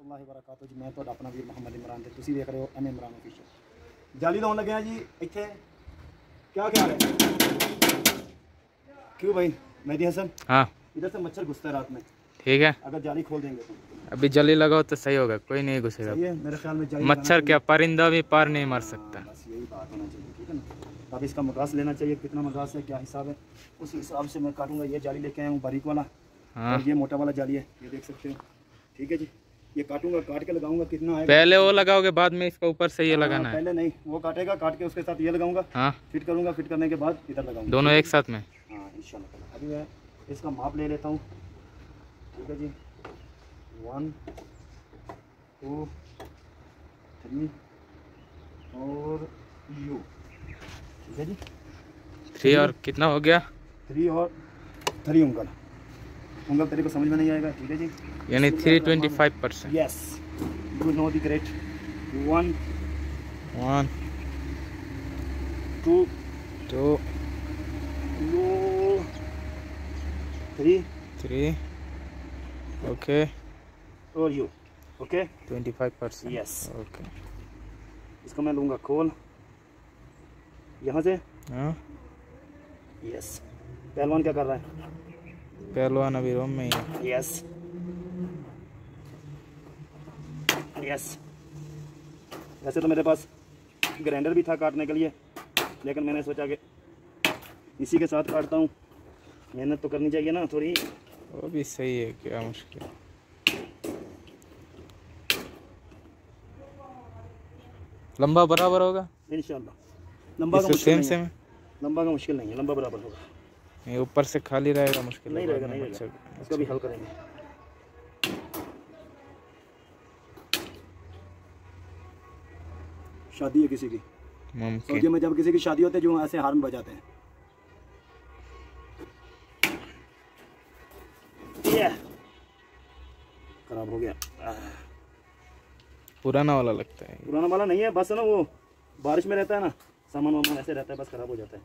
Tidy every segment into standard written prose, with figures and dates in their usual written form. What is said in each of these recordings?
रहमतुल्लाहि व बरकातहू जी। मैं तो अपना वीर मोहम्मद इमरान ते तुसी देख रहे हो एम इमरान ऑफिशियल। जाली लाउन लगे हैं जी इत्थे। क्या ख्याल है? क्यों भाई मेहदी हसन? हाँ इधर से मच्छर घुसता है रात में। ठीक है, अगर जाली खोल देंगे तो अभी जाली लगाओ तो सही होगा, कोई नहीं घुसेगा। सही है मेरे ख्याल में। जाली मच्छर क्या, परिंदा भी पार नहीं मार सकता। बस यही बात होना चाहिए, ठीक है ना। अब इसका मगास लेना चाहिए, कितना मगास है, क्या हिसाब है, उस हिसाब से मैं काटूंगा। ये जाली लेके आया हूँ बारीक वाला। हाँ। और ये मोटा वाला जाली है, ये देख सकते हो। ठीक है जी, ये काटूंगा, काट के लगाऊंगा। कितना आएगा? पहले वो लगाओगे, बाद में इसका ऊपर से ये लगाना है। पहले नहीं, वो काटेगा, काट के उसके साथ ये लगाऊंगा। हाँ, फिट करूंगा, फिट करने के बाद इधर लगाऊंगा, दोनों एक साथ में। हाँ इंशाल्लाह। अभी मैं इसका माप ले लेता हूँ। ठीक है जी, 1 2 3 और यू। ठीक है जी, 3 और कितना हो गया? 3 और 3 उंगल। उंगल तेरे को समझ में नहीं आएगा। ठीक है जी, यानी 325%। Yes, you know the great. 1 2 3 okay. और यू ओके 25%। यस। ओके, इसको मैं लूँगा खोल यहाँ से। हाँ। यस। पहलवान क्या कर रहा है? पहलवान अभी रूम में ही है। Yes yes. वैसे तो मेरे पास ग्राइंडर भी था काटने के लिए, लेकिन मैंने सोचा कि इसी के साथ काटता हूँ। मेहनत तो करनी चाहिए ना थोड़ी। वो भी सही है, क्या मुश्किल। लंबा बराबर होगा इंशाल्लाह। लंबा का मुश्किल नहीं सेम है। लंबा का मुश्किल नहीं है, लंबा बराबर होगा। नहीं, ऊपर से खाली रहेगा, मुश्किल नहीं रहेगा, नहीं अच्छा। रहेगा। इसका भी हल करेंगे। शादी है किसी की, सऊदी में जब किसी की शादी होती है जो ऐसे हार्न बजाते हैं। खराब हो गया। पुराना वाला लगता है। पुराना वाला नहीं है, बस ना वो बारिश में रहता है ना, सामान वामान ऐसे रहता है, बस खराब हो जाता है।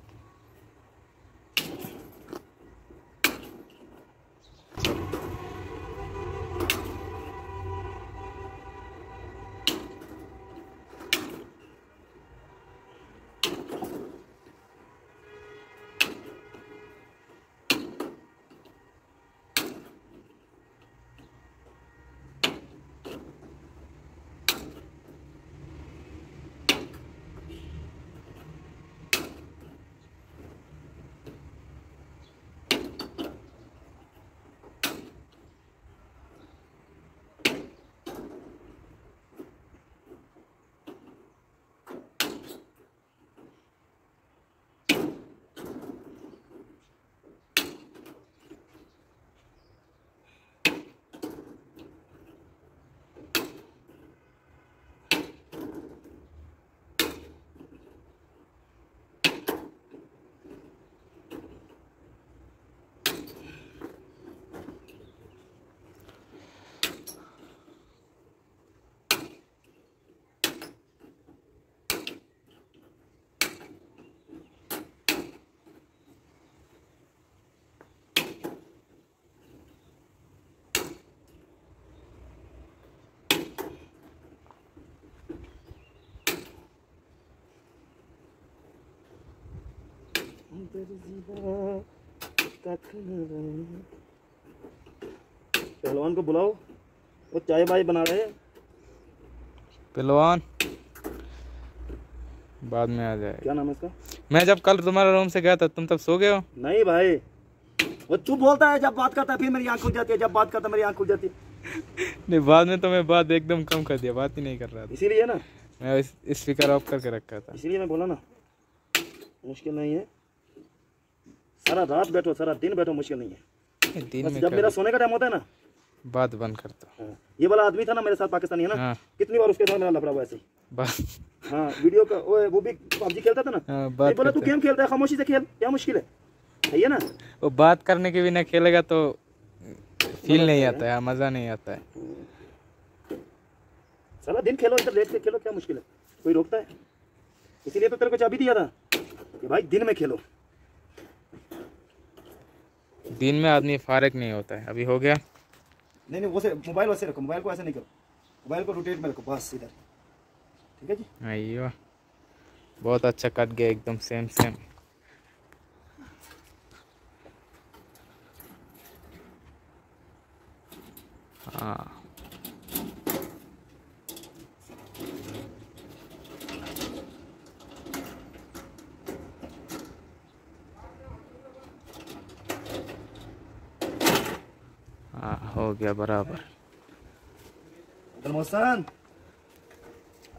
पहलवान को बुलाओ, वो चाय बाय बना रहे हैं। पहलवान बाद में आ जाए। क्या नाम है इसका? मैं जब कल तुम्हारे रूम से गया था, तुम तब सो गए हो। नहीं भाई, वो चुप बोलता है जब बात करता है, फिर मेरी आंख खुल जाती है। जब बात करता है मेरी आंख खुल जाती है। नहीं, बाद में तो मैं बात एकदम कम कर दिया, बात ही नहीं कर रहा था। इसीलिए ना मैं स्पीकर ऑफ करके रखा था। इसीलिए मैं बोला ना, मुश्किल नहीं है। सारा रात बैठो, सारा दिन बैठो, मुश्किल नहीं है। दिन में जब मेरा सोने का टाइम होता है ना, बात बंद करता। हाँ। ये वाला आदमी था ना मेरे साथ, पाकिस्तानी है ना। हाँ। कितनी बार उसके साथ मेरा लफड़ा हुआ ऐसे ही। बस हाँ, वीडियो का वो भी पबजी खेलता था ना। हाँ, नहीं बोला तू गेम खेलता है, खामोशी से खेल, क्या मुश्किल है, सही है ना। वो बात करने के बिना खेलेगा तो फील नहीं आता है, मजा नहीं आता है। सारा दिन खेलो, इधर लेट के खेलो, क्या मुश्किल है, कोई रोकता है? इसीलिए तो तेरे को चाबी दिया था कि भाई दिन में खेलो। दिन में आदमी फारिग नहीं होता है। अभी हो गया। नहीं वो से मोबाइल वैसे रखो, मोबाइल को ऐसे नहीं करो। मोबाइल को रोटेट में रखो बस इधर, ठीक है जी। अयो बहुत अच्छा कट गया एकदम सेम सेम। हाँ हाँ हो गया बराबर। अब्दुल मोहसन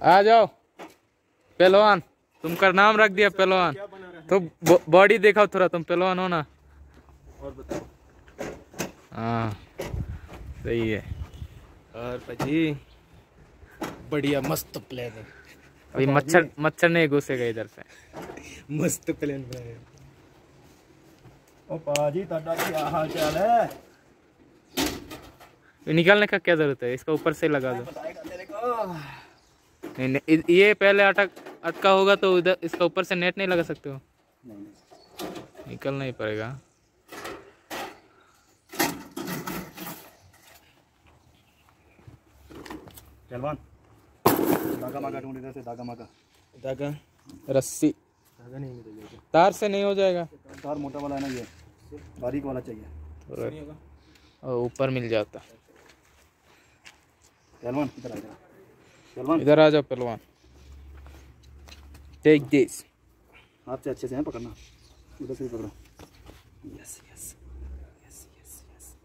आ जाओ पहलवान, तुमका नाम रख दिया पहलवान। तो बॉडी देखा थोड़ा, तुम पहलवान हो ना। और बताओ। हाँ सही है। और भाजी बढ़िया मस्त प्लान है। अभी मच्छर मच्छर नहीं घुसेगा इधर से। मस्त प्लान बनाया। ओ पाजी ताड़ा क्या हाल चाल है? निकालने का क्या जरूरत है, इसका ऊपर से लगा दो। बताएगा तेरे को। नहीं नहीं ये पहले अटका होगा तो उधर इसका ऊपर से नेट नहीं लगा सकते हो। नहीं निकलना ही पड़ेगा। पहलवान धागा मागा ढूंढ इधर से, धागा मागा। धागा रस्सी धागा नहीं मिलेगा। तार से नहीं हो जाएगा। तार मोटा वाला है ना, ये बारीक वाला चाहिए। और ऊपर मिल जाता। पहलवान इधर आ जा, पहलवान इधर आ जाओ पहलवान। Take this. हाथ से अच्छे से है पकड़ना, उधर से भी पकड़ो। Yes yes yes yes yes.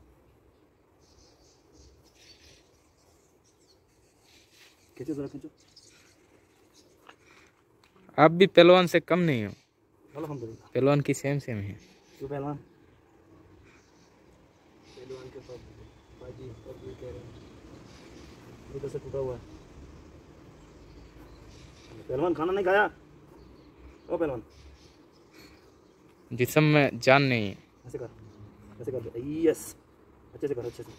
खींचो जरा, खींचो। आप भी पहलवान से कम नहीं हो, अल्हम्दुलिल्लाह। पहलवान की सेम सेम है। तू पहलवान पहलवान के पास भाजी और भी कह रहे हैं। इधर से टूटा हुआ है। पहलवान खाना नहीं खाया? ओ पहलवान जिस्म में जान नहीं है। ऐसे कर, ऐसे कर। यस, अच्छे से कर, अच्छे से।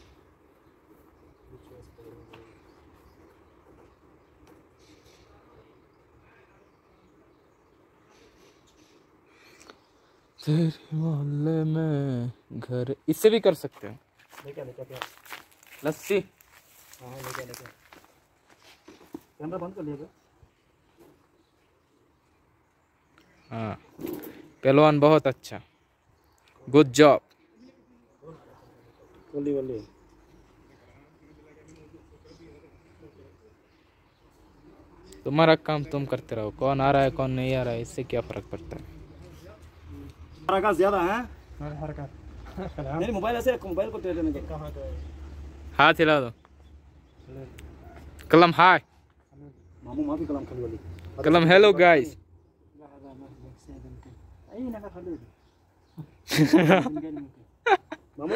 तेरे मोहल्ले में घर, इससे भी कर सकते हो। लेके क्या लस्सी। हाँ लेके कैमरा बंद कर लिया क्या? हाँ पहलवान बहुत अच्छा, गुड जॉब। वल्ली वल्ली। तुम्हारा काम तुम करते रहो, कौन आ रहा है कौन नहीं आ रहा है इससे क्या फर्क पड़ता है। हरकत ज्यादा है। हरकत नहीं मोबाइल ऐसे रखो, मोबाइल को तेरे में कहाँ का है? हाथ हिला दो। कलम हाय, मामू माफी कलम खाली वाली कलम हेलो गाइस। मामू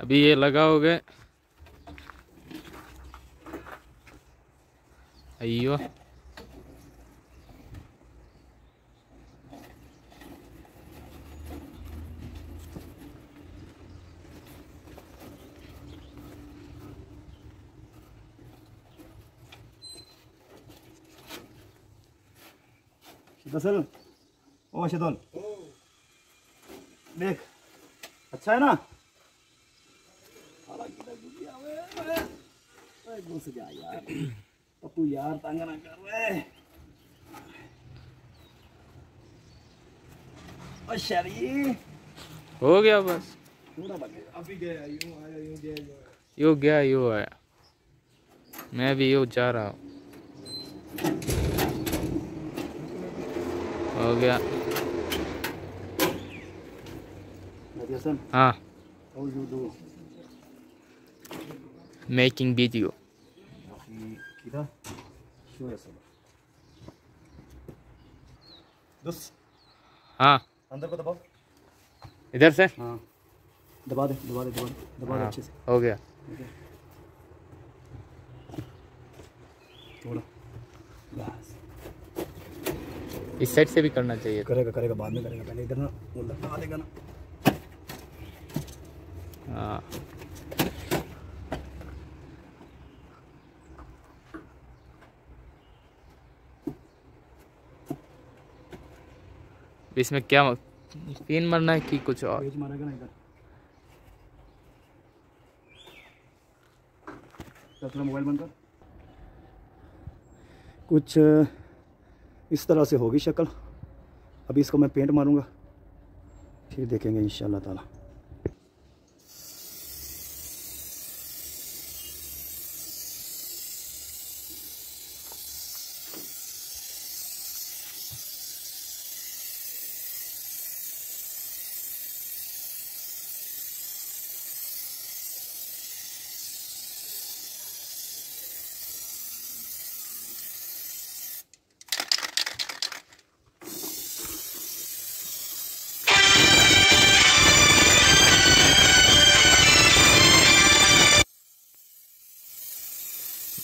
अभी ये लगाओगे। अयो दसल ओ शदल देख, अच्छा है ना? घुस जा यार पप्पू यार, तंग ना कर रहे। ओ शरी हो गया बस। पूरा बन गया। अभी गया यूं आया यूं गया यूं आया। यो गया यो आया, मैं भी यो जा रहा हूँ। हो गया। Nabiyasan, हाँ how you do? Making video. Kita show yourself. दोस्त हाँ अंदर को दबाओ। इधर से। हाँ दबा दे, दबा दे, दबा दे, दबा दे हाँ, अच्छे से। हो गया। थोड़ा बस। इस साइड से भी करना चाहिए। करेगा करेगा बाद में करेगा, पहले इधर ना वो लगा देगा ना। हाँ इसमें क्या पिन मरना है कि कुछ और? पेज मारेगा ना इधर। थोड़ा मोबाइल बंद कर। कुछ इस तरह से होगी शक्ल। अभी इसको मैं पेंट मारूंगा, फिर देखेंगे इंशाल्लाह ताला।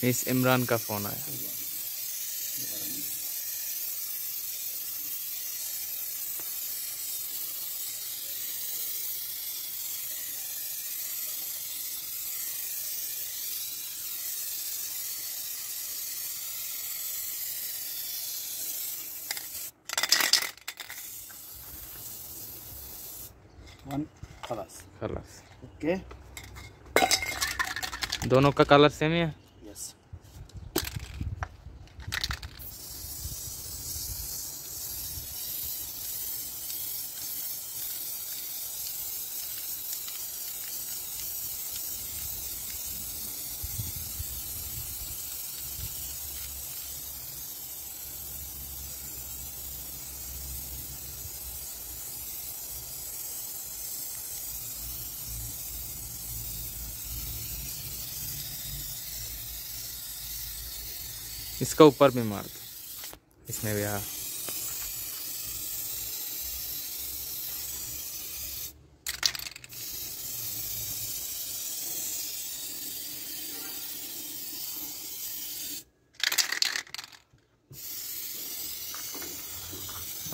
मिस इमरान का फोन आया। वन खलास। खलास। ओके, दोनों का कलर सेम ही है। यस। इसका ऊपर भी मार दो, इसमें भी। हाँ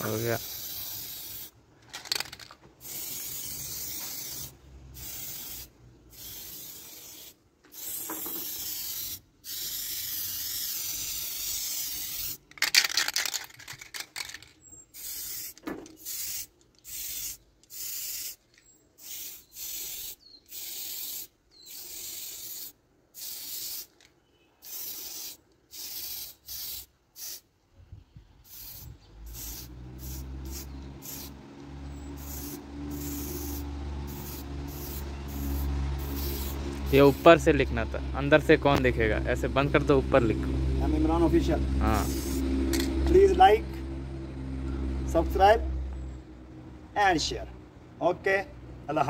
हो गया। ये ऊपर से लिखना था, अंदर से कौन देखेगा? ऐसे बंद कर दो, ऊपर लिखो। I'm Imran official. हाँ, please like, subscribe and share. Okay, Allah.